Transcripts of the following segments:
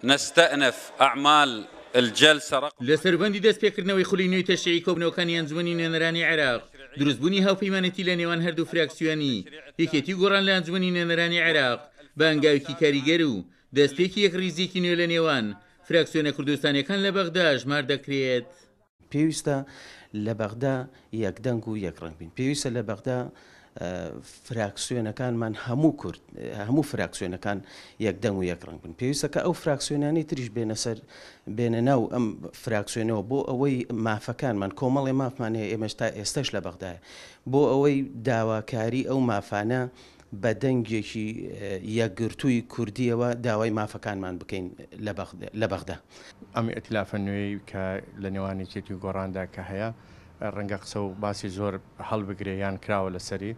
نستأنف أعمال الجلسة رقم لە سەربەندی دەستپێکردنەوەی خولی نوێی تەشریعی کۆبنەوەکانی ئەنجومەنی نوێنەرانی عێراق دروستبوونی هاوپەیمانەتی لە نێوان هەردوو فراکسیۆنی یەکێتی گۆڕان لە ئەنجومەنی نوێنەرانی عێراق بە هەنگاوێکی کاریگەر و دەستپێکی یەک ریزێکی نوێ لە نێوان فراکسیۆنە کوردستانیەکان لە بەغدا ژمار دەکرێت. پێویستە لە بەغدا یەکدەنگ و یەکڕەنگ بین. پێویستە لە بەغدا فراکسیۆنەکانمان هەموو فراکسیۆنەکان یەکدەنگ و یەکڕەنگ بن. پێویستە کە ئەو فراکسیۆنانی تریش بێنە ناو ئەم فراکسیۆنەوە بۆ ئەوەی مافەکانمان کۆمەڵێ مافمان هەیە ئێمەش تا ئێستش لە بەغدایە بۆ ئەوەی داواکاری ئەو مافانە بە دەنگێکی یەکگرتووی کوردیەوە داوای مافەکانمان بکەین لە بەغدا. ئەم ئەتلافە نوێی کە لە نێوانی چێتی گۆڕاندا کە هەیە ڕەنگە قسە و باسی زۆر هەڵبگرێ یان کراوە لەسەری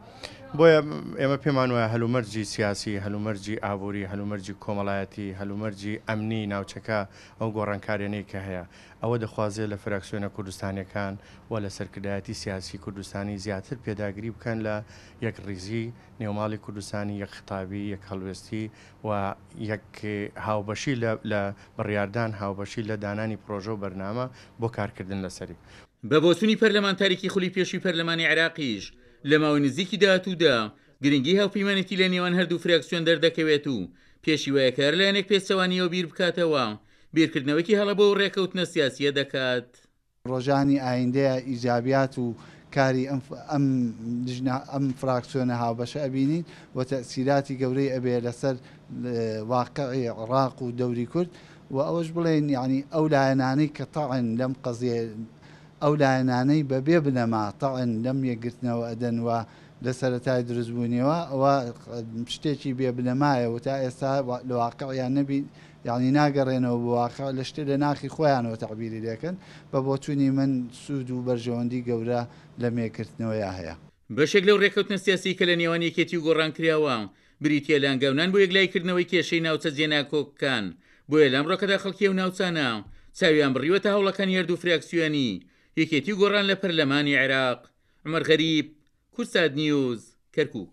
بۆیە ئێمە پێمان وایە هەلومەرجی سیاسی هەلومەرجی ئابووری هەلومەرجی کۆمەڵایەتی هەلومەرجی ئەمنی ناوچەکە ئەو گۆڕانکارێنەی کە هەیە ئەوە دەخوازێت لە فراکسیۆنە کوردستانیەکان و لە سەرکردایەتی سیاسی کوردستانی زیاتر پێداگری بکەن لە یەک ڕیزی نێوماڵی کوردستانی یەک خطابی یەک هەڵوێستی و یەک هاوبەشی لە بڕیاردان هاوبەشی لە دانانی پرۆژە و بەرنامە بۆ کارکردن لەسەری. بە بۆچوونی پەرلەمانتاریکی خولی پێشووی پەرلەمانی عێراقیش لە ماوەی نزیکی داهاتوودا گرنگی هاوپەیمانەتی لە نێوان هەردوو فراکسیۆن دەردەکەوێت و پێشی وایە کار لایەنێک پێچەوانیەوە بیر بکاتەوە بیرکردنەوەکی هەڵە بۆ ڕێکەوتنە سیاسیە دەکات. ڕۆژانی ئایندەیە ئیجابیات و کاری ئەم فراکسیۆنە هاوبەشە ئەبینین و تەسیراتی گەورەی ئەبێ لەسەر واقعی عێراق و دەوری کورد و ئەوەش بڵێن یعنی ئەو لایەنانەی کە تاعن لەم قەزیە ئەو لایەنانەی بەبێ بنەما تاعن لەم یەکگرتنەوە ئەدەن و لە سەرەتای دروستبوونیەوە ئەوە شتێکی بێ بنەمایە و تا ئێستا لە واقعیان نەبی یعنی ناگەڕێنەوە بە واقع لە شتێ لە ناخی خۆیانەوە تەعبیری دەکەن بە بۆچوونی من سوود و بەرژەوەندی گەورە لە مێکردنەوەیە هەیە. بەشێک لەو ڕێکەوتنە سیاسی کە لە نێوان یەکێتی و گۆڕانکراوە بریتە لە ئەنگاونان بۆ یەکلایکردنەوەی کێشەی ناوچە جێناکۆکەکان بۆیە لەم ڕۆکەدا خەڵکی و ناوچانە چاویان بڕیوەتە هەوڵەکانی هەردوو فراکسیۆنی یەکێتی و گۆڕان لە پەرلەمانی عێراق. عومەر غەریب، کورسات نیوز، کەرکووک.